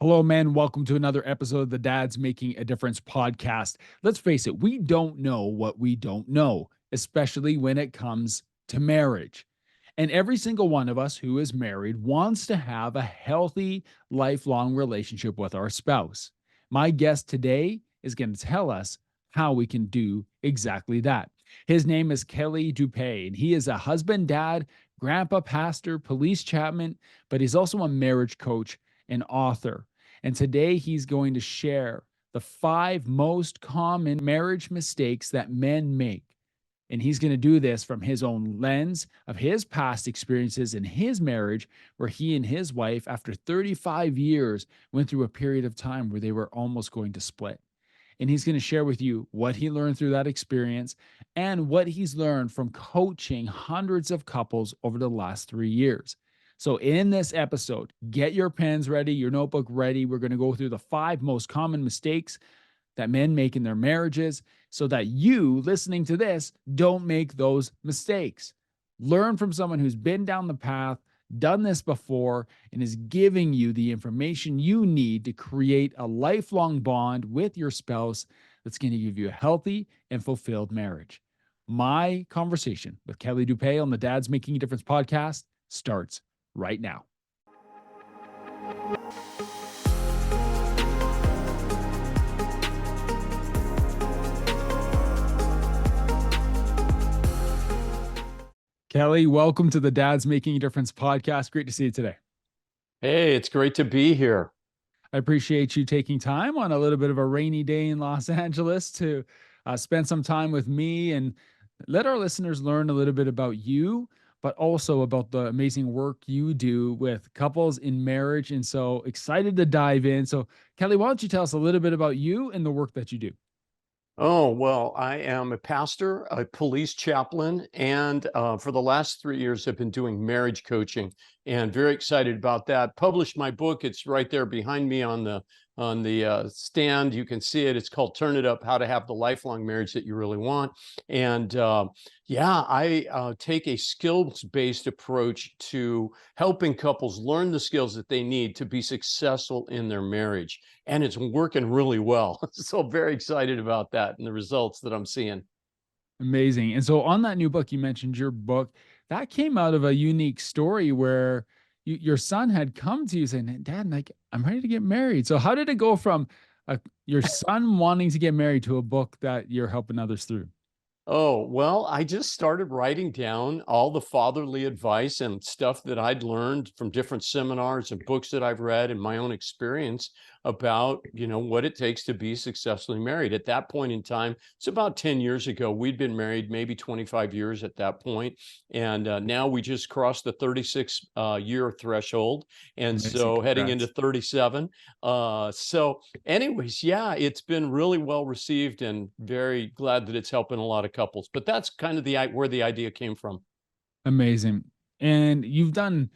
Hello, man. Welcome to another episode of the Dad's Making a Difference podcast. Let's face it, we don't know what we don't know, especially when it comes to marriage. And every single one of us who is married wants to have a healthy, lifelong relationship with our spouse. My guest today is going to tell us how we can do exactly that. His name is Kelly DuPée, and he is a husband, dad, grandpa, pastor, police chaplain, but he's also a marriage coach and author. And today he's going to share the 5 most common marriage mistakes that men make. And he's going to do this from his own lens of his past experiences in his marriage, where he and his wife, after 35 years, went through a period of time where they were almost going to split. And he's going to share with you what he learned through that experience and what he's learned from coaching hundreds of couples over the last 3 years. So, in this episode, get your pens ready, your notebook ready. We're going to go through the 5 most common mistakes that men make in their marriages so that you, listening to this, don't make those mistakes. Learn from someone who's been down the path, done this before, and is giving you the information you need to create a lifelong bond with your spouse that's going to give you a healthy and fulfilled marriage. My conversation with Kelly DuPée on the Dad's Making a Difference podcast starts right now. Kelly, welcome to the Dad's Making a Difference podcast. Great to see you today. Hey, it's great to be here. I appreciate you taking time on a little bit of a rainy day in Los Angeles to spend some time with me and let our listeners learn a little bit about you, but also about the amazing work you do with couples in marriage. And so excited to dive in. So, Kelly, why don't you tell us a little bit about you and the work that you do? Oh, well, I am a pastor, a police chaplain, and for the last 3 years, I've been doing marriage coaching, and very excited about that. Published my book; it's right there behind me on the stand. You can see it. It's called "Turn It Up: How to Have the Lifelong Marriage That You Really Want." And yeah, I take a skills-based approach to helping couples learn the skills that they need to be successful in their marriage. And it's working really well. So very excited about that and the results that I'm seeing. Amazing. And so on that new book, you mentioned your book, that came out of a unique story where your son had come to you saying, Dad, like, I'm ready to get married. So how did it go from your son wanting to get married to a book that you're helping others through? Oh, well, I just started writing down all the fatherly advice and stuff that I'd learned from different seminars and books that I've read and my own experience about, what it takes to be successfully married. At that point in time, it's about 10 years ago. We'd been married maybe 25 years at that point. And now we just crossed the 36 year threshold. And Amazing. so heading into Congrats. 37. So anyways, yeah, it's been really well received and very glad that it's helping a lot of couples. But that's kind of where the idea came from. Amazing. And you've done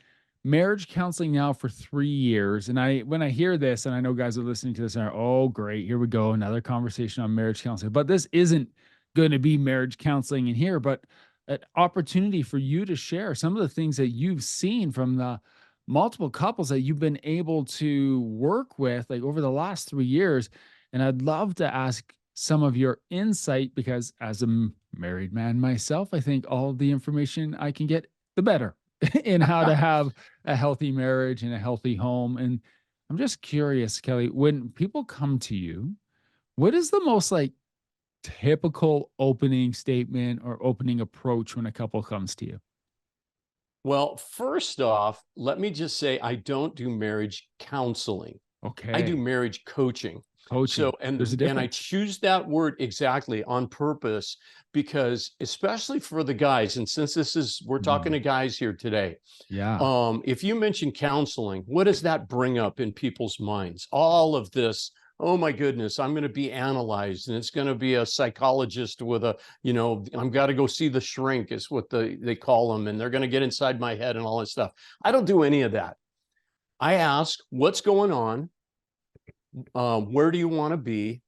marriage counseling now for 3 years. And when I hear this, and I know guys are listening to this and are, oh, great, here we go, another conversation on marriage counseling. But this isn't going to be marriage counseling in here, but an opportunity for you to share some of the things that you've seen from the multiple couples that you've been able to work with like over the last 3 years. And I'd love to ask some of your insight because as a married man myself, I think all the information I can get, the better in how to have a healthy marriage and a healthy home. And I'm just curious, Kelly, when people come to you, what is the most like typical opening statement or opening approach when a couple comes to you? Well, first off, let me just say I don't do marriage counseling. I do Okay. marriage coaching. So, Coaching. There's a and I difference. choose that word exactly on purpose because especially for the guys, and since we're talking Mm, to guys here today, yeah. if you mention counseling, what does that bring up in people's minds? All of this, oh my goodness, I'm going to be analyzed and it's going to be a psychologist with I've got to go see the shrink is what they call them. And they're going to get inside my head and all that stuff. I don't do any of that. I ask, what's going on? Where do you want to be?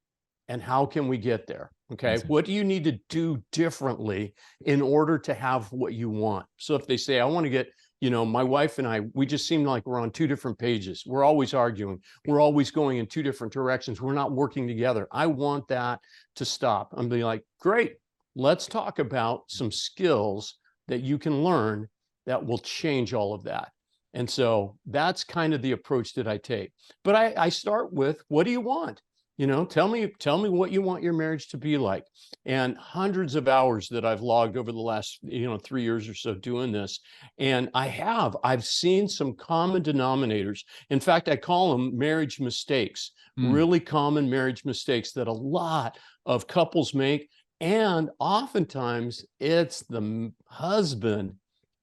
And how can we get there? Okay. Amazing. What do you need to do differently in order to have what you want? So if they say, I want to get My wife and I, we just seem like we're on two different pages. We're always arguing. We're always going in two different directions. We're not working together. I want that to stop. I'm being like, great, let's talk about some skills that you can learn that will change all of that. And so that's kind of the approach that I take. But I start with, what do you want? Tell me what you want your marriage to be like. And hundreds of hours that I've logged over the last, 3 years or so doing this. And I've seen some common denominators. In fact, I call them marriage mistakes, really common marriage mistakes that a lot of couples make. And oftentimes it's the husband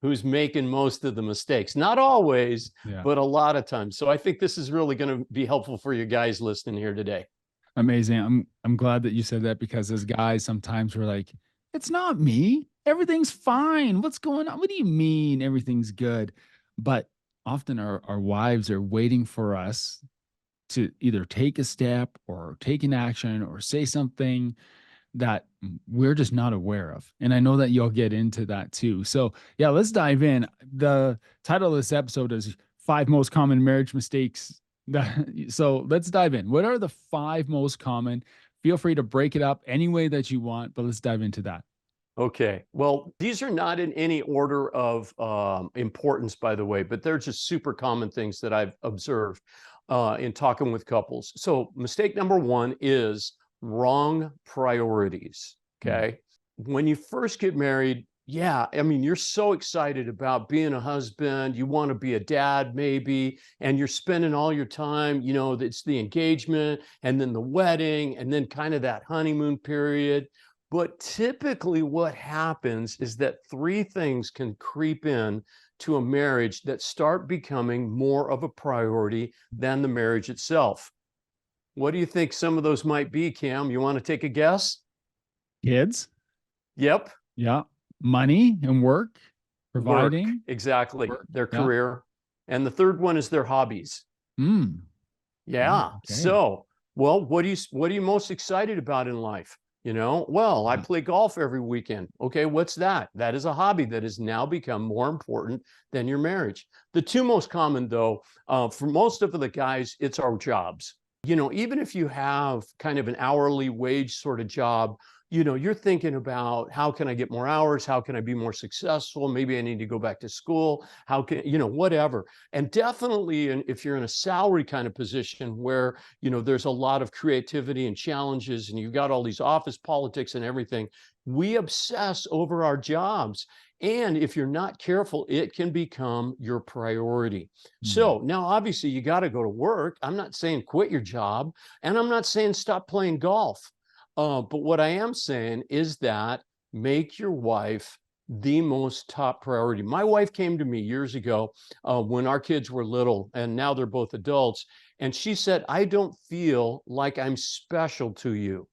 who's making most of the mistakes. Not always, but a lot of times. So I think this is really going to be helpful for you guys listening here today. Amazing. I'm glad that you said that, because as guys, sometimes we're like, it's not me. Everything's fine. What's going on? What do you mean everything's good? But often our wives are waiting for us to either take a step or take an action or say something that we're just not aware of. And I know that you'll get into that too. So, yeah, let's dive in. The title of this episode is 5 Most Common Marriage Mistakes. So, let's dive in. What are the 5 most common? Feel free to break it up any way that you want, but let's dive into that. Okay. Well, these are not in any order of importance, by the way, but they're just super common things that I've observed in talking with couples. So, mistake number 1 is wrong priorities. Okay. When you first get married, you're so excited about being a husband. You want to be a dad, maybe, and you're spending all your time, it's the engagement and then the wedding and then kind of that honeymoon period. But typically what happens is that 3 things can creep in to a marriage that start becoming more of a priority than the marriage itself. What do you think some of those might be, Cam? You want to take a guess? Kids. Yep. Yeah. Money and work, providing. Work, exactly. Work. Their career. And the third one is their hobbies. Yeah. Okay. So, well, what are you most excited about in life? Well, I play golf every weekend. Okay, what's that? That is a hobby that has now become more important than your marriage. The 2 most common, though, for most of the guys, it's our jobs. Even if you have kind of an hourly wage sort of job, you're thinking about, how can I get more hours? How can I be more successful? Maybe I need to go back to school. How can, whatever. And definitely, if you're in a salary kind of position where, there's a lot of creativity and challenges and you've got all these office politics and everything, we obsess over our jobs. And if you're not careful, it can become your priority. So now, obviously, you got to go to work. I'm not saying quit your job, and I'm not saying stop playing golf. But what I am saying is that make your wife the most top priority. My wife came to me years ago when our kids were little, and now they're both adults. And she said, I don't feel like I'm special to you.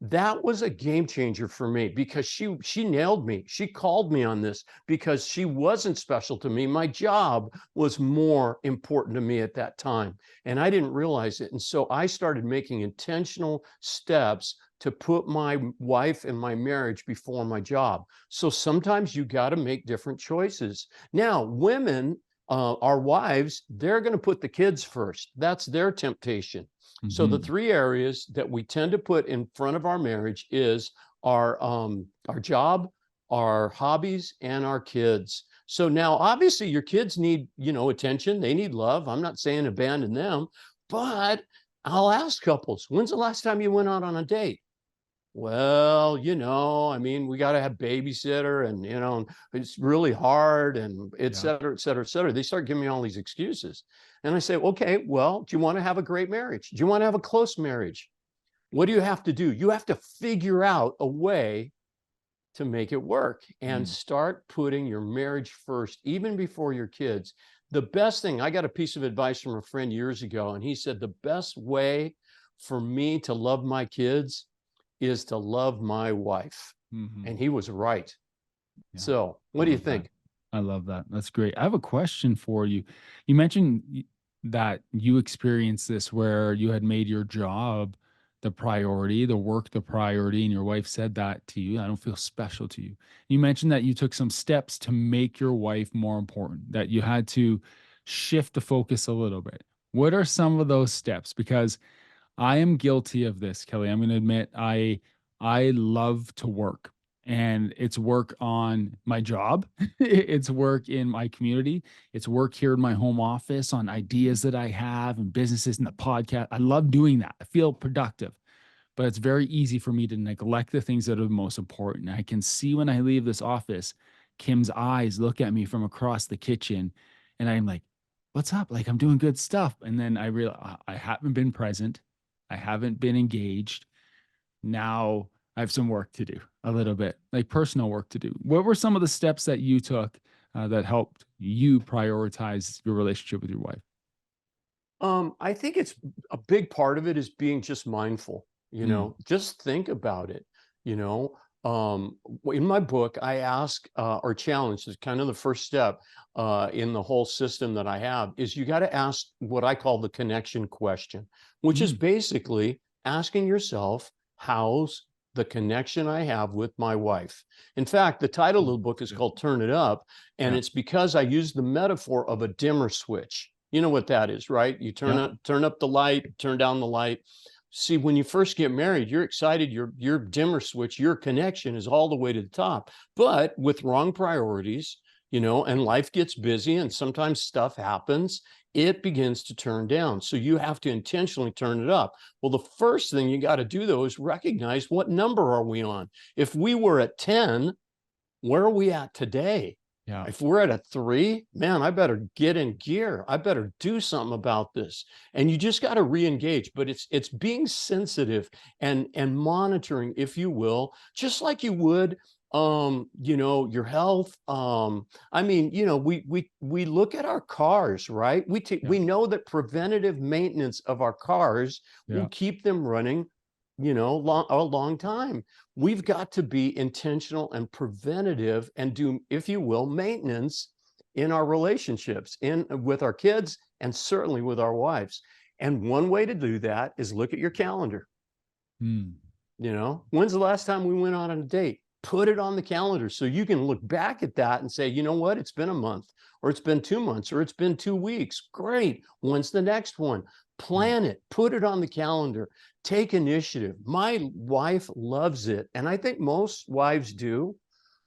That was a game changer for me, because she nailed me. She called me on this because she wasn't special to me. My job was more important to me at that time, and I didn't realize it. And so I started making intentional steps to put my wife and my marriage before my job. So sometimes you got to make different choices. Now, women, our wives, they're going to put the kids first. That's their temptation. So the 3 areas that we tend to put in front of our marriage is our job, our hobbies, and our kids. So now, obviously, your kids need, attention. They need love. I'm not saying abandon them, but I'll ask couples, when's the last time you went out on a date? Well, we got to have babysitter, and, it's really hard, and et cetera, et cetera, et cetera. They start giving me all these excuses. And I say, okay, well, do you want to have a great marriage? Do you want to have a close marriage? What do you have to do? You have to figure out a way to make it work and start putting your marriage first, even before your kids. The best thing, I got a piece of advice from a friend years ago, and he said, the best way for me to love my kids is to love my wife. And he was right. So what do you think? I love that. That's great. I have a question for you. You mentioned that you experienced this where you had made your job the priority, the work the priority, and your wife said that to you. I don't feel special to you. You mentioned that you took some steps to make your wife more important, that you had to shift the focus a little bit. What are some of those steps? Because I am guilty of this, Kelly. I'm going to admit I love to work, and it's work on my job. It's work in my community. It's work here in my home office on ideas that I have and businesses and the podcast. I love doing that. I feel productive, but it's very easy for me to neglect the things that are the most important. I can see when I leave this office, Kim's eyes look at me from across the kitchen, and I'm like, what's up? Like, I'm doing good stuff. And then I realize I haven't been present. I haven't been engaged. Now I have some work to do, a little bit, like personal work to do. What were some of the steps that you took that helped you prioritize your relationship with your wife? I think it's a big part of it is being just mindful, Mm, just think about it, you know. In my book, I ask or challenge is kind of the first step in the whole system that I have is you got to ask what I call the connection question, which is mm, basically asking yourself, how's the connection I have with my wife? In fact, the title of the book that's is good. called Turn It Up, and Yeah. it's because I use the metaphor of a dimmer switch. You know what that is, right? You Yeah. turn up the light, turn down the light. See, when you first get married, you're excited, your dimmer switch, your connection is all the way to the top. But with wrong priorities, and life gets busy and sometimes stuff happens, it begins to turn down. So you have to intentionally turn it up. Well, the first thing you got to do though is recognize what number are we on? If we were at 10, where are we at today? Yeah. If we're at a 3, man, I better get in gear. I better do something about this. And you just got to re-engage, but it's being sensitive and monitoring, if you will, just like you would your health. I mean, we look at our cars, right? Yeah. We know that preventative maintenance of our cars will Yeah. keep them running, a long time. We've got to be intentional and preventative and do, if you will, maintenance in our relationships, in with our kids, and certainly with our wives. And one way to do that is look at your calendar. Mm, When's the last time we went on a date? Put it on the calendar so you can look back at that and say, you know what? It's been a month, or it's been 2 months, or it's been 2 weeks. Great. When's the next one? mm, Plan it, put it on the calendar, take initiative. My wife loves it. And I think most wives do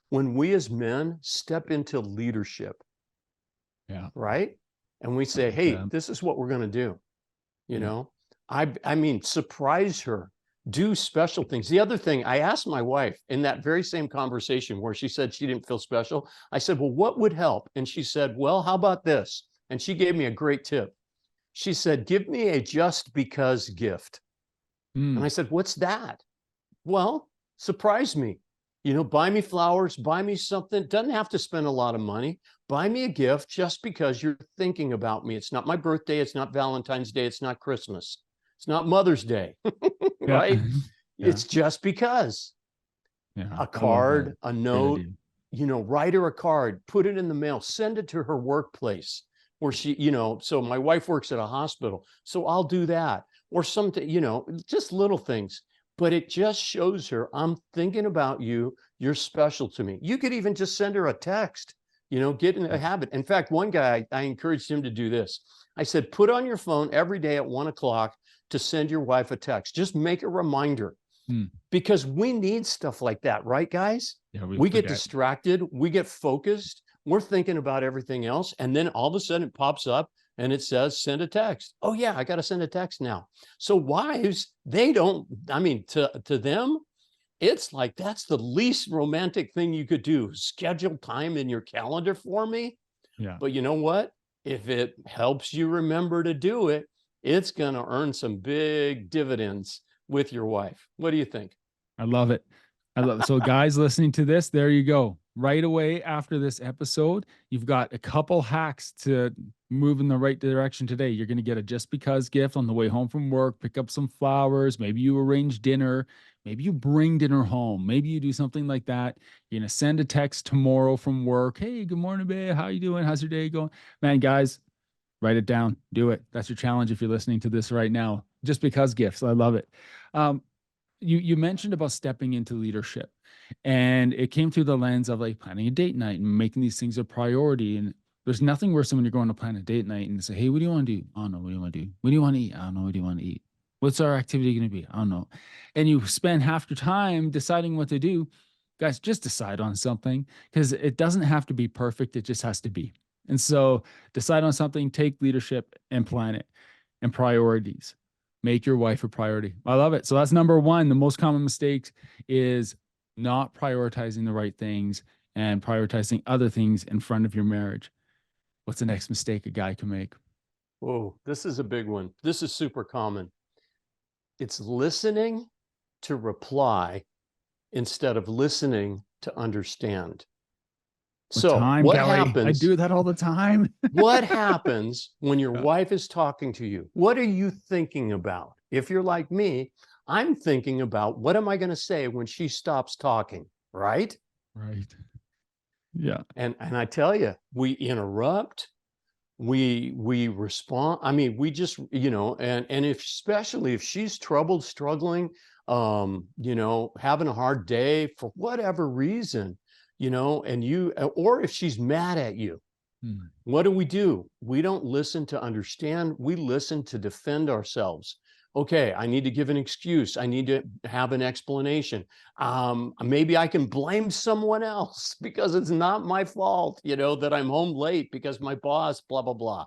when we as men step into leadership, yeah. right? And we say, hey, 100%. this is what we're going to do. You Yeah. know, I mean, surprise her, do special things. The other thing, I asked my wife in that very same conversation where she said she didn't feel special. I said, well, what would help? And she said, well, how about this? And she gave me a great tip. She said, give me a just because gift. And I Mm, said, what's that? Well, surprise me. Buy me flowers, buy me something. Doesn't have to spend a lot of money. Buy me a gift just because you're thinking about me. It's not my birthday. It's not Valentine's Day. It's not Christmas. It's not Mother's Day, yeah. right? Yeah. It's just because. Yeah. A I love that. card, a Great note, idea. write her a card, put it in the mail, send it to her workplace where so my wife works at a hospital. So I'll do that. Or something, just little things. But it just shows her I'm thinking about you. You're special to me. You could even just send her a text, get in a Yeah. habit. In fact, one guy, I encouraged him to do this. I said, put on your phone every day at 1 o'clock to send your wife a text. Just make a reminder Mm, because we need stuff like that, right, guys? yeah. We We get forget. distracted, we get focused, we're thinking about everything else, and then all of a sudden it pops up and it says send a text. Oh yeah, I got to send a text now. So wives, they don't, I mean, to them, it's like that's the least romantic thing you could do. Schedule time in your calendar for me. Yeah. But you know what? If it helps you remember to do it, it's going to earn some big dividends with your wife. What do you think? I love it. I love it. So, guys listening to this, there you go. Right away after this episode, you've got a couple hacks to move in the right direction today. You're going to get a just because gift on the way home from work, pick up some flowers. Maybe you arrange dinner. Maybe you bring dinner home. Maybe you do something like that. You're going to send a text tomorrow from work. Hey, good morning, babe. How you doing? How's your day going? Man, guys, Write it down. Do it. That's your challenge if you're listening to this right now. Just because gifts. I love it. Um, you mentioned about stepping into leadership, and it came through the lens of like planning a date night and making these things a priority. And there's nothing worse than when you're going to plan a date night and say, "Hey, what do you want to do? I don't know. What do you want to do? What do you want to eat? I don't know. What do you want to eat? What's our activity going to be? I don't know." And you spend half your time deciding what to do. Guys, just decide on something, because it doesn't have to be perfect. It just has to be. And so decide on something, take leadership and plan it, and priorities. Make your wife a priority. I love it. So that's number one. The most common mistake is not prioritizing the right things and prioritizing other things in front of your marriage. What's the next mistake a guy can make? Whoa, this is a big one. This is super common. It's listening to reply instead of listening to understand. What So time, what Kelly? I happens? do that all the time. What happens when your Yeah. wife is talking to you? What are you thinking about? If you're like me, I'm thinking about what am I going to say when she stops talking, right? Right. Yeah. And I tell you, we interrupt, we respond. I mean, we just, and if especially if she's troubled, struggling, having a hard day for whatever reason, and or if she's mad at you, Hmm. what do? We don't listen to understand. We listen to defend ourselves. Okay, I need to give an excuse. I need to have an explanation. Maybe I can blame someone else because it's not my fault, that I'm home late because my boss, blah, blah, blah. Yeah.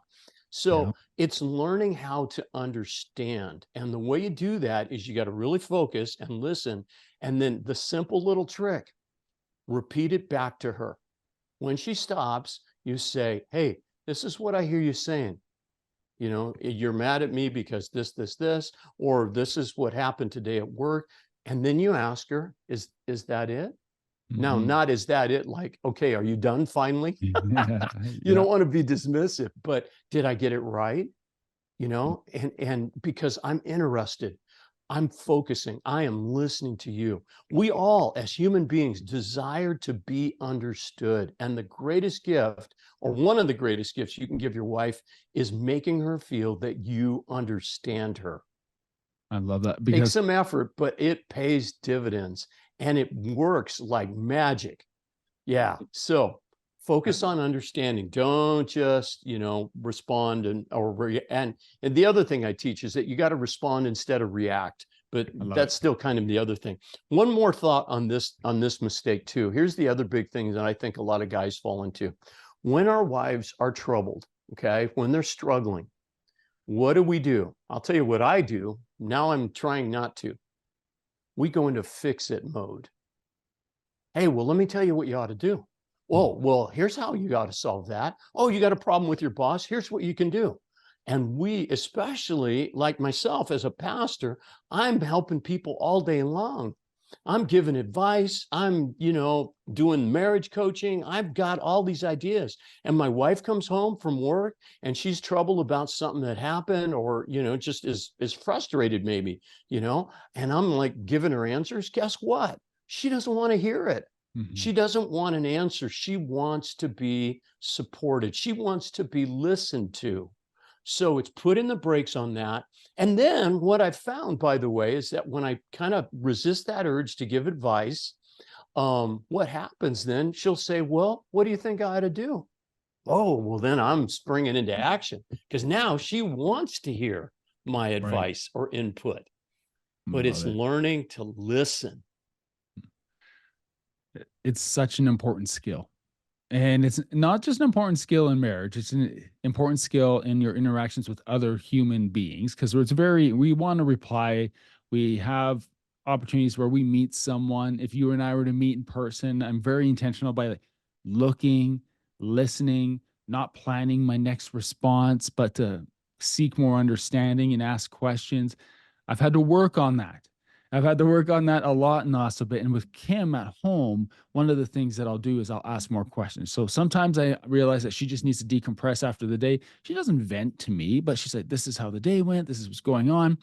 So it's learning how to understand. And the way you do that is you got to really focus and listen. And then the simple little trick, repeat it back to her. When she stops, you say, hey, this is what I hear you saying. You're mad at me because this, or this is what happened today at work. And then you ask her, is that it? Now, Mhm. not is that it? Like, okay, are you done finally? Yeah. You Yeah. don't want to be dismissive, but did I get it right? And because I'm interested, I'm focusing, I am listening to you. We all, as human beings, desire to be understood. And the greatest gift, or one of the greatest gifts you can give your wife, is making her feel that you understand her. I love that Takes because some effort, but it pays dividends and it works like magic. Yeah. So focus on understanding. Don't just, respond and the other thing I teach is that you got to respond instead of react. But I love it. that's still kind of the other thing. One more thought on this mistake too. Here's the other big thing that I think a lot of guys fall into. When our wives are troubled, okay, when they're struggling, what do? I'll tell you what I do. Now I'm trying not to. We go into fix it mode. Hey, well, let me tell you what you ought to do. Mm. Oh, well, here's how you got to solve that. Oh, you got a problem with your boss. Here's what you can do. And we, especially like myself as a pastor, I'm helping people all day long. I'm giving advice. I'm, doing marriage coaching. I've got all these ideas. And my wife comes home from work and she's troubled about something that happened or, just is frustrated maybe, and I'm like giving her answers. Guess what? She doesn't want to hear it. Mhm. She doesn't want an answer. She wants to be supported. She wants to be listened to. So it's putting the brakes on that. And then what I've found, by the way, is that when I kind of resist that urge to give advice, what happens then? She'll say, well, what do you think I ought to do? Oh, well, then I'm springing into action because now she wants to hear my Right. advice or input, I but love it's it. learning to listen. It's such an important skill. And it's not just an important skill in marriage, it's an important skill in your interactions with other human beings because we want to reply. We have opportunities where we meet someone. If you and I were to meet in person, I'm very intentional by like looking, listening, not planning my next response, but to seek more understanding and ask questions. I've had to work on that. I've had to work on that a lot in the last bit. And with Kim at home, one of the things that I'll do is I'll ask more questions. So sometimes I realize that she just needs to decompress after the day. She doesn't vent to me, but she's like, this is how the day went. This is what's going on.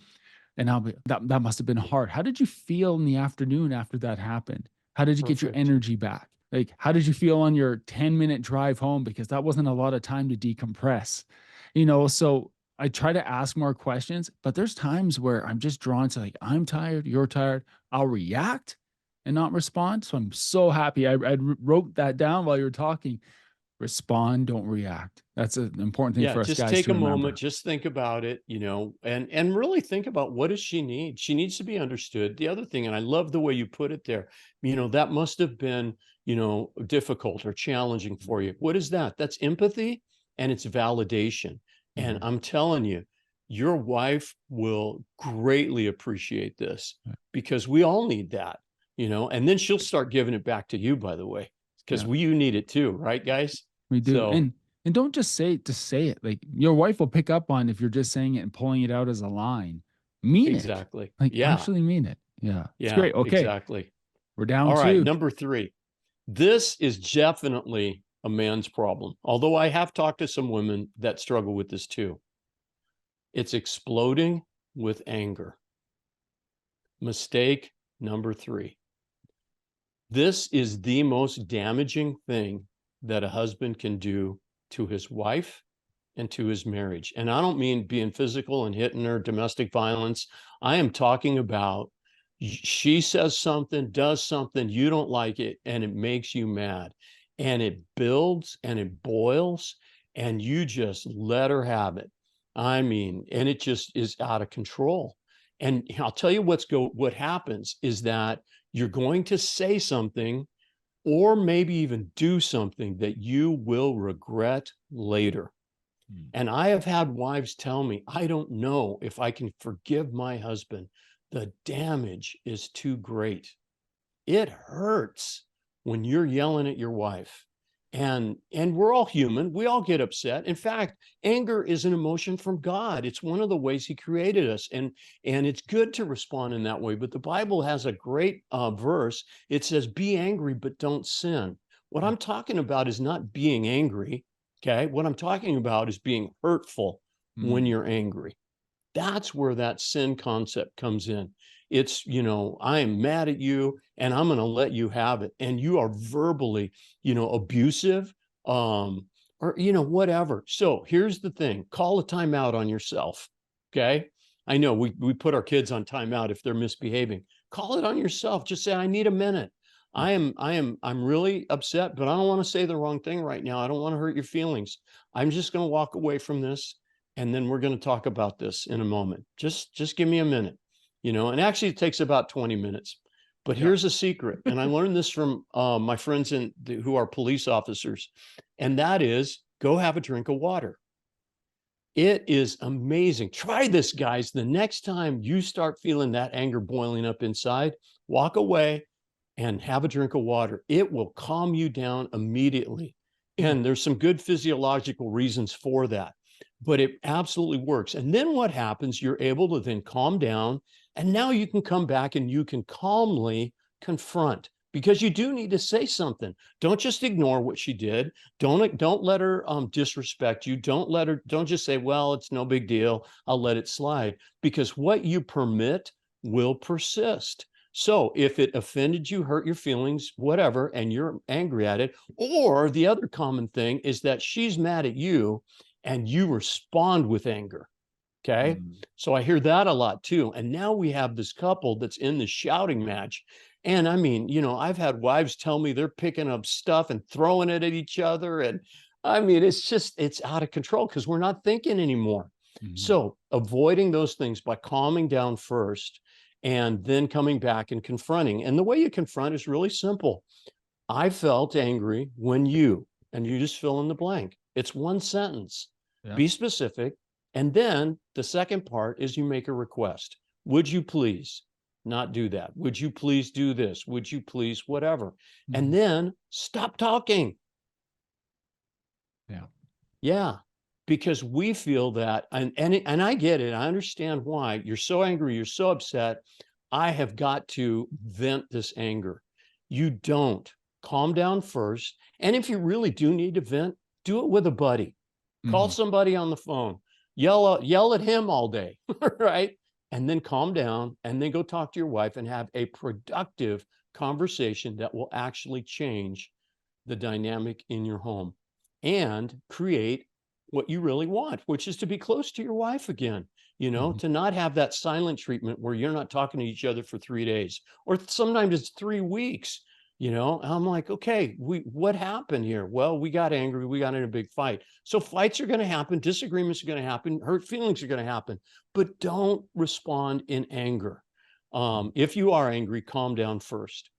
And I'll be, that must have been hard. How did you feel in the afternoon after that happened? How did you get your Perfect. energy back? Like, how did you feel on your 10-minute drive home? Because that wasn't a lot of time to decompress. So I try to ask more questions, but there's times where I'm just drawn to like, I'm tired, you're tired. I'll react and not respond. So I'm so happy. I wrote that down while you were talking. Respond, don't react. That's an important thing Yeah, for us just guys take to a moment, remember. just think about it, and really think about what does she need? She needs to be understood. The other thing, and I love the way you put it there, that must have been, difficult or challenging for you. What is that? That's empathy and it's validation. And Mhm. I'm telling you, your wife will greatly appreciate this Yeah. because we all need that, and then she'll start giving it back to you, by the way, because Yeah. you need it too, right, guys? We do. So And don't just say it to say it. Like your wife will pick up on if you're just saying it and pulling it out as a line. Mean it. exactly. Like Yeah. actually mean it. Yeah. It's Yeah, great. Okay. exactly. We're down All right, to number three. This is definitely a man's problem, although I have talked to some women that struggle with this too. It's exploding with anger. Mistake number three. This is the most damaging thing that a husband can do to his wife and to his marriage. And I don't mean being physical and hitting her, domestic violence. I am talking about she says something, does something, you don't like it, and it makes you mad. And it builds and it boils, and you just let her have it. I mean, and it just is out of control. And I'll tell you what happens is that you're going to say something or maybe even do something that you will regret later. Mm. And I have had wives tell me, I don't know if I can forgive my husband. The damage is too great. It hurts when you're yelling at your wife. And we're all human. We all get upset. In fact, anger is an emotion from God. It's one of the ways he created us. And it's good to respond in that way. But the Bible has a great verse. It says, be angry, but don't sin. What I'm talking about is not being angry. Okay. What I'm talking about is being hurtful when Mm. you're angry. That's where that sin concept comes in. It's, I am mad at you and I'm going to let you have it. And you are verbally, abusive, or, whatever. So here's the thing, call a timeout on yourself. Okay. I know we put our kids on timeout if they're misbehaving. Call it on yourself. Just say, I need a minute. I'm really upset, but I don't want to say the wrong thing right now. I don't want to hurt your feelings. I'm just going to walk away from this and then we're going to talk about this in a moment. Just give me a minute, and actually it takes about 20 minutes. But Yeah. here's a secret, and I learned this from my friends who are police officers, and that is go have a drink of water. It is amazing. Try this, guys. The next time you start feeling that anger boiling up inside, walk away and have a drink of water. It will calm you down immediately. And there's some good physiological reasons for that, but it absolutely works. And then what happens, you're able to then calm down. And now you can come back and you can calmly confront because you do need to say something. Don't just ignore what she did. Don't let her disrespect you. Don't just say, well, it's no big deal, I'll let it slide, because what you permit will persist. So if it offended you, hurt your feelings, whatever, and you're angry at it, or the other common thing is that she's mad at you and you respond with anger. Okay. Mm. So I hear that a lot too. And now we have this couple that's in the shouting match. And I mean, I've had wives tell me they're picking up stuff and throwing it at each other. And I mean, it's out of control because we're not thinking anymore. Mhm. So avoiding those things by calming down first and then coming back and confronting. And the way you confront is really simple. I felt angry when and you just fill in the blank. It's one sentence. Yeah. Be specific. And then the second part is you make a request. Would you please not do that? Would you please do this? Would you please whatever? And Mhm. then stop talking. Yeah. Yeah, because we feel that, and I get it. I understand why you're so angry, you're so upset. I have got to vent this anger. You don't. Calm down first. And if you really do need to vent, do it with a buddy. Call Mhm. somebody on the phone. Yell at him all day, right? And then calm down and then go talk to your wife and have a productive conversation that will actually change the dynamic in your home and create what you really want, which is to be close to your wife again, Mhm. to not have that silent treatment where you're not talking to each other for 3 days, or sometimes it's 3 weeks. I'm like, okay, what happened here? Well, we got angry, we got in a big fight. So fights are going to happen, disagreements are going to happen, hurt feelings are going to happen, but don't respond in anger. If you are angry, calm down first.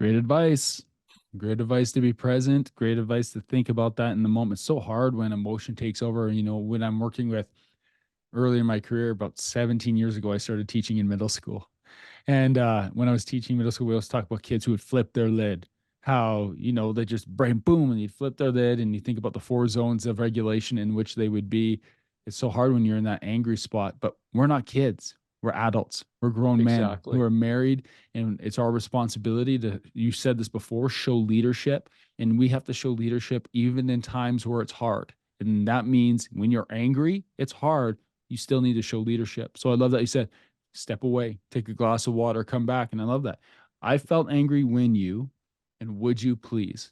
Great advice. Great advice to be present. Great advice to think about that in the moment. It's so hard when emotion takes over. When I'm working with early in my career, about 17 years ago, I started teaching in middle school. And when I was teaching middle school, we always talk about kids who would flip their lid. How, they just brain boom and you'd flip their lid, and you think about the 4 zones of regulation in which they would be. It's so hard when you're in that angry spot, but we're not kids. We're adults. We're grown men who Exactly. are married, and it's our responsibility to, you said this before, show leadership. And we have to show leadership even in times where it's hard. And that means when you're angry, it's hard. You still need to show leadership. So I love that you said, step away, take a glass of water, come back. And I love that. I felt angry when you, and would you please?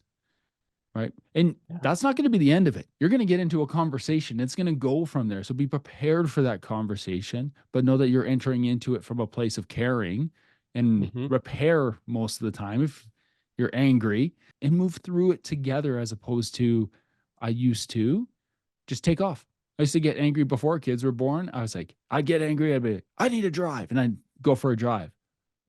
Right. And Yeah. that's not going to be the end of it. You're going to get into a conversation. It's going to go from there. So be prepared for that conversation, but know that you're entering into it from a place of caring, and Hmm. repair most of the time if you're angry, and move through it together, as opposed to, I used to just take off. I used to get angry before kids were born. I was like, I'd get angry. I'd be like, I need a drive. And I'd go for a drive.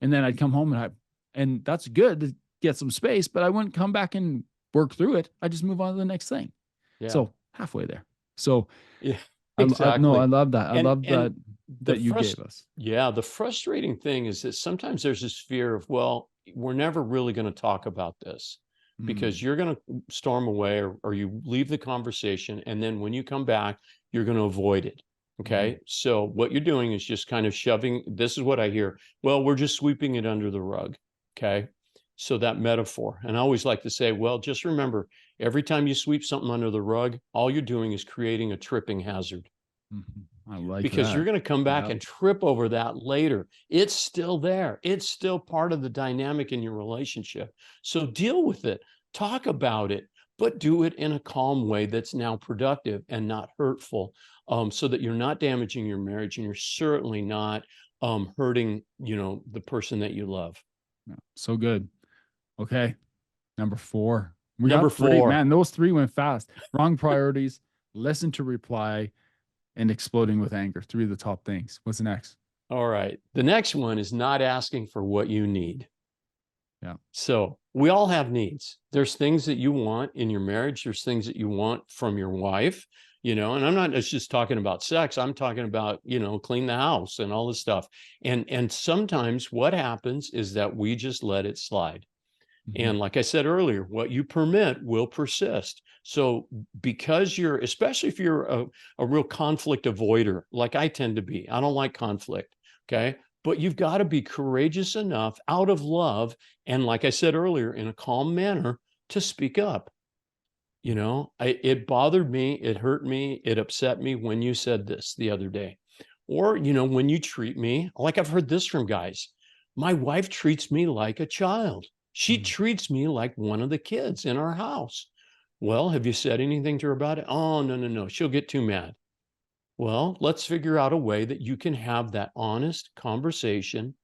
And then I'd come home, and that's good to get some space, but I wouldn't come back and work through it. I just move on to the next thing. Yeah. So halfway there. So Yeah. no, I Exactly. love that. I love And the that you frust gave us. yeah, the frustrating thing is that sometimes there's this fear of, well, we're never really going to talk about this, because Mm, you're going to storm away, or you leave the conversation, and then when you come back, you're going to avoid it. mhm, Okay. So what you're doing is just kind of shoving, this is what I hear. Well, we're just sweeping it under the rug. Okay. So that metaphor. And I always like to say, well, just remember, every time you sweep something under the rug, all you're doing is creating a tripping hazard, mhm. I like because you're that. going to come back Yeah. and trip over that later. It's still there. It's still part of the dynamic in your relationship. So deal with it, talk about it, but do it in a calm way that's now productive and not hurtful, so that you're not damaging your marriage, and you're certainly not hurting, the person that you love. Yeah. So good. Okay. Number 4. We Number got 3. four. Man, those 3 went fast. Wrong priorities, listen to reply, and exploding with anger. 3 of the top things. What's next? All right. The next one is not asking for what you need. Yeah. So we all have needs. There's things that you want in your marriage. There's things that you want from your wife, and I'm not just talking about sex. I'm talking about, clean the house and all this stuff. And sometimes what happens is that we just let it slide. Mhm. And like I said earlier, what you permit will persist. So because especially if you're a real conflict avoider, like I tend to be, I don't like conflict. Okay. But you've got to be courageous enough out of love. And like I said earlier, in a calm manner, to speak up. It bothered me. It hurt me. It upset me when you said this the other day. Or, when you treat me, like I've heard this from guys, my wife treats me like a child. She Mhm. treats me like one of the kids in our house. Well, have you said anything to her about it? Oh, no, no, no. She'll get too mad. Well, let's figure out a way that you can have that honest conversation,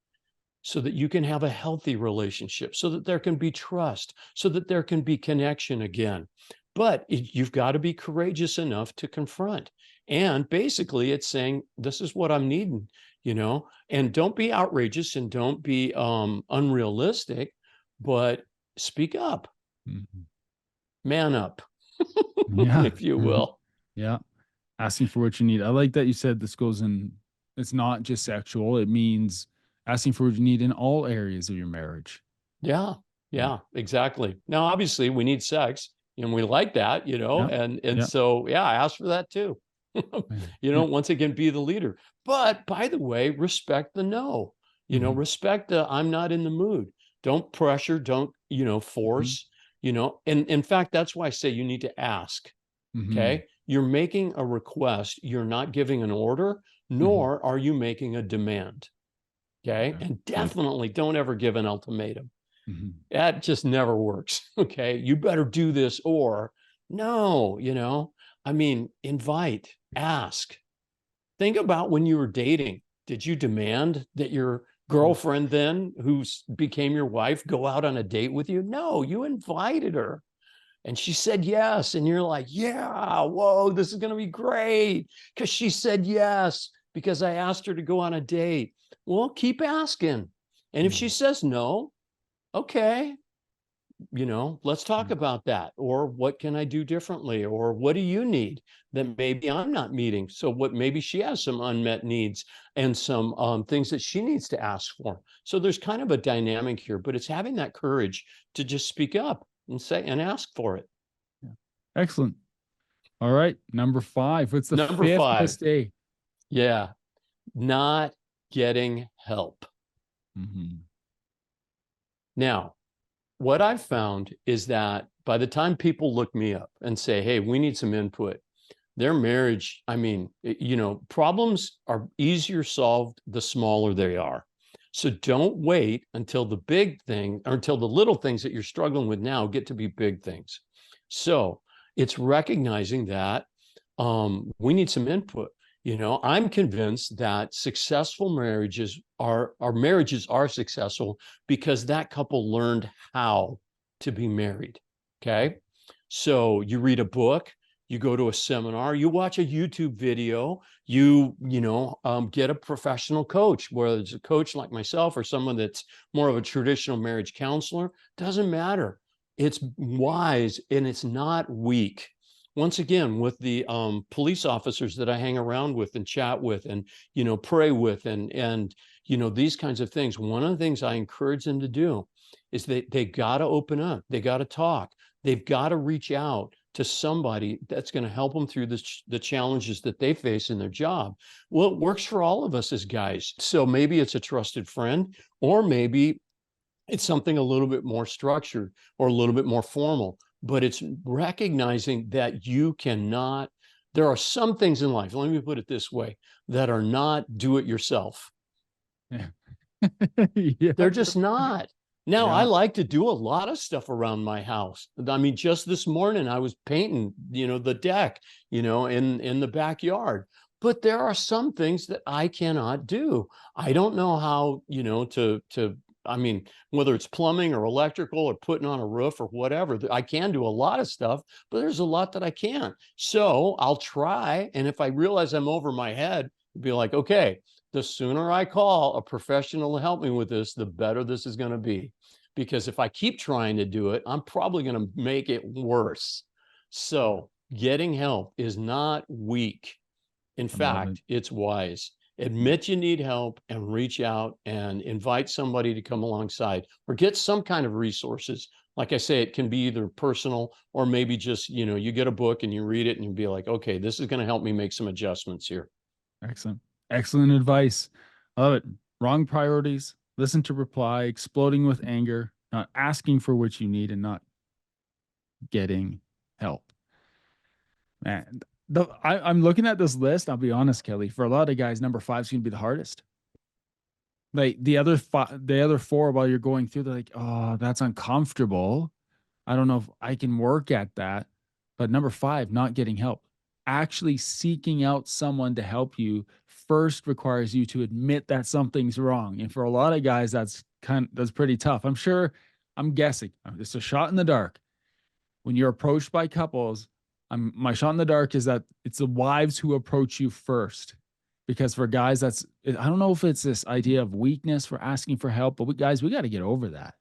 so that you can have a healthy relationship, so that there can be trust, so that there can be connection again. But you've got to be courageous enough to confront. And basically, it's saying, this is what I'm needing, and don't be outrageous, and don't be unrealistic, but speak up, Mhm. man up, Yeah. if you Mhm. will. Yeah. Asking for what you need. I like that you said this goes in, it's not just sexual. It means asking for what you need in all areas of your marriage. Yeah, Yeah. yeah, exactly. Now, obviously, we need sex, and we like that, Yeah. and Yeah. so yeah, I asked for that too. Yeah. Yeah. Once again, be the leader. But by the way, respect the no. Mhm. Respect the I'm not in the mood. Don't pressure. Don't Mhm. force. And in fact, that's why I say you need to ask. Mhm. Okay, you're making a request. You're not giving an order, Mhm. nor are you making a demand. Okay, Yeah. and Good. definitely don't ever give an ultimatum. Mhm. That just never works. Okay. You better do this, or no, I mean, invite, ask. Think about when you were dating. Did you demand that your girlfriend then, who became your wife, go out on a date with you? No, you invited her. And she said yes. And you're like, yeah, whoa, this is going to be great. Because she said yes, because I asked her to go on a date. Well, keep asking. And if she says no, okay, let's talk about that. Or what can I do differently? Or what do you need that maybe I'm not meeting? So maybe she has some unmet needs and some things that she needs to ask for. So there's kind of a dynamic here, but it's having that courage to just speak up and say and ask for it. Yeah. Excellent. All right. Number 5. What's the Number 5th 5. mistake? Yeah. Not getting help. Mm-hmm. Now, what I've found is that by the time people look me up and say, hey, we need some input, their marriage, I mean, problems are easier solved the smaller they are. So don't wait until the big thing or until the little things that you're struggling with now get to be big things. So it's recognizing that we need some input. I'm convinced that successful marriages are successful because that couple learned how to be married. Okay. So you read a book, you go to a seminar, you watch a YouTube video, you get a professional coach, whether it's a coach like myself or someone that's more of a traditional marriage counselor, doesn't matter. It's wise and it's not weak. Once again, with the police officers that I hang around with and chat with and, pray with and these kinds of things, one of the things I encourage them to do is they got to open up. They got to talk. They've got to reach out to somebody that's going to help them through the challenges that they face in their job. Well, it works for all of us as guys. So maybe it's a trusted friend, or maybe it's something a little bit more structured or a little bit more formal, but it's recognizing that there are some things in life, let me put it this way, that are not do it yourself. Yeah. Yeah. They're just not. Now, Yeah. I like to do a lot of stuff around my house. I mean, just this morning I was painting, the deck, in the backyard. But there are some things that I cannot do. I don't know how, I mean, whether it's plumbing or electrical or putting on a roof or whatever, I can do a lot of stuff, but there's a lot that I can't. So I'll try. And if I realize I'm over my head, be like, okay, the sooner I call a professional to help me with this, the better this is going to be. Because if I keep trying to do it, I'm probably going to make it worse. So getting help is not weak. In fact, it's wise. Admit you need help and reach out and invite somebody to come alongside or get some kind of resources. Like I say, it can be either personal or maybe just, you get a book and you read it and you be like, okay, this is going to help me make some adjustments here. Excellent. Excellent advice. Love it. Wrong priorities. Listen to reply, exploding with anger, not asking for what you need, and not getting help. Man, I'm looking at this list. I'll be honest, Kelly. For a lot of guys, number 5 is going to be the hardest. Like the other 4, while you're going through, they're like, "Oh, that's uncomfortable. I don't know if I can work at that." But number 5, not getting help. Actually seeking out someone to help you first requires you to admit that something's wrong. And for a lot of guys, that's pretty tough. I'm guessing. It's a shot in the dark. When you're approached by couples, my shot in the dark is that it's the wives who approach you first. Because for guys, I don't know if it's this idea of weakness for asking for help, but we got to get over that.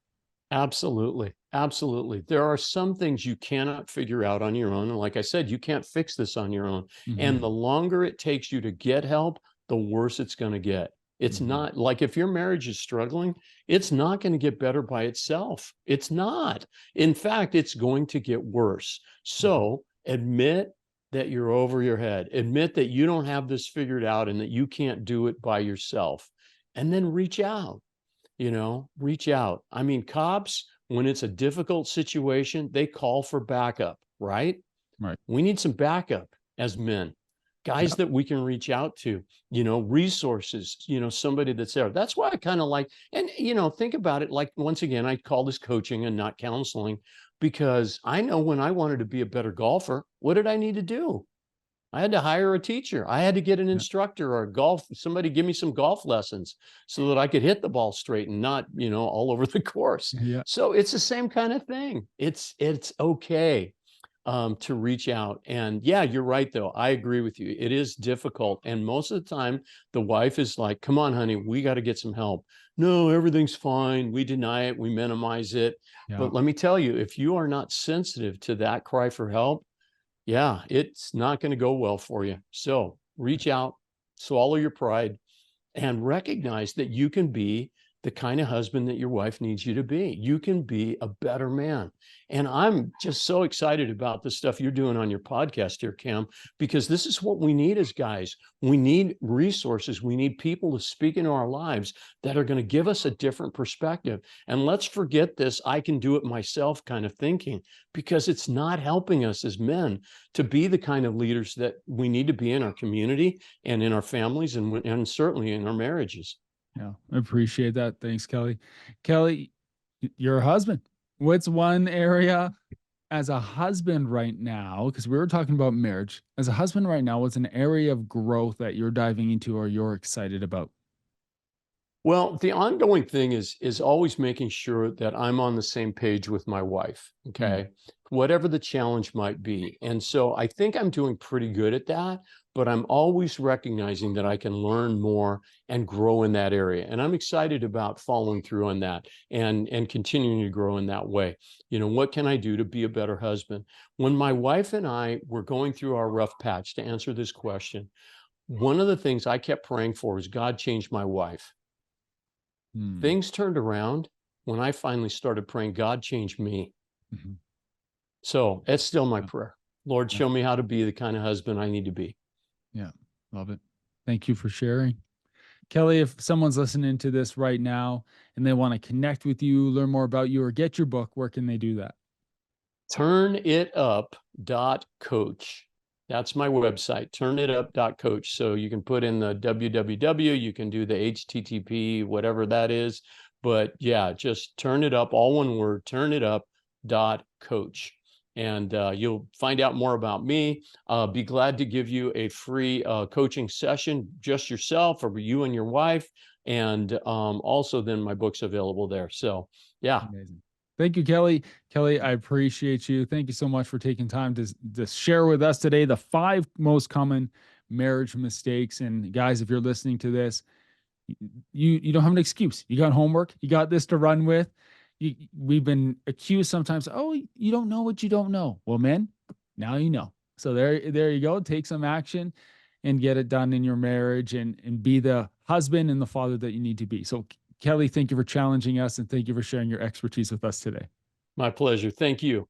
Absolutely. Absolutely. There are some things you cannot figure out on your own. And like I said, you can't fix this on your own. And the longer it takes you to get help, the worse it's going to get. It's not like if your marriage is struggling, it's not going to get better by itself. It's not. In fact, it's going to get worse. So admit that you're over your head. Admit that you don't have this figured out and that you can't do it by yourself. And then reach out. Reach out. I mean, cops, when it's a difficult situation, they call for backup, right? Right. We need some backup as men, guys that we can reach out to, resources, somebody that's there. That's why I kind of like, and, think about it. Like, once again, I call this coaching and not counseling because I know when I wanted to be a better golfer, what did I need to do? I had to hire a teacher. I had to get an Yeah. instructor or somebody give me some golf lessons so that I could hit the ball straight and not, all over the course. Yeah. So it's the same kind of thing. It's okay to reach out. And yeah, you're right, though. I agree with you. It is difficult. And most of the time, the wife is like, come on, honey, we got to get some help. No, everything's fine. We deny it, we minimize it. Yeah. But let me tell you, if you are not sensitive to that cry for help, yeah, it's not going to go well for you. So reach out, swallow your pride, and recognize that you can be the kind of husband that your wife needs you to be. You can be a better man. And I'm just so excited about the stuff you're doing on your podcast here, Cam, because this is what we need as guys. We need resources. We need people to speak into our lives that are going to give us a different perspective. And let's forget this I can do it myself kind of thinking, because it's not helping us as men to be the kind of leaders that we need to be in our community and in our families and certainly in our marriages. Yeah. I appreciate that. Thanks, Kelly. Kelly, you're a husband. What's one area as a husband right now? Because we were talking about marriage. As a husband right now, what's an area of growth that you're diving into or you're excited about? Well, the ongoing thing is always making sure that I'm on the same page with my wife, okay? Whatever the challenge might be. And so I think I'm doing pretty good at that, but I'm always recognizing that I can learn more and grow in that area. And I'm excited about following through on that and continuing to grow in that way. What can I do to be a better husband? When my wife and I were going through our rough patch, to answer this question, one of the things I kept praying for is God changed my wife. Things turned around when I finally started praying, God changed me. Mm-hmm. So it's still my Yeah. prayer. Lord, Yeah. show me how to be the kind of husband I need to be. Yeah. Love it. Thank you for sharing. Kelly, if someone's listening to this right now and they want to connect with you, learn more about you, or get your book, where can they do that? Turnitup.coach. That's my website, turnitup.coach. So you can put in the www, you can do the HTTP, whatever that is. But yeah, just turn it up, all one word, turnitup.coach. And you'll find out more about me. Be glad to give you a free coaching session, just yourself or you and your wife. And also then my book's available there. So yeah. Amazing. Thank you, Kelly. Kelly, I appreciate you. Thank you so much for taking time to share with us today the 5 most common marriage mistakes. And guys, if you're listening to this, you don't have an excuse. You got homework. You got this to run with. We've been accused sometimes. Oh, you don't know what you don't know. Well, men, now you know. So there you go. Take some action and get it done in your marriage and be the husband and the father that you need to be. So Kelly, thank you for challenging us and thank you for sharing your expertise with us today. My pleasure. Thank you.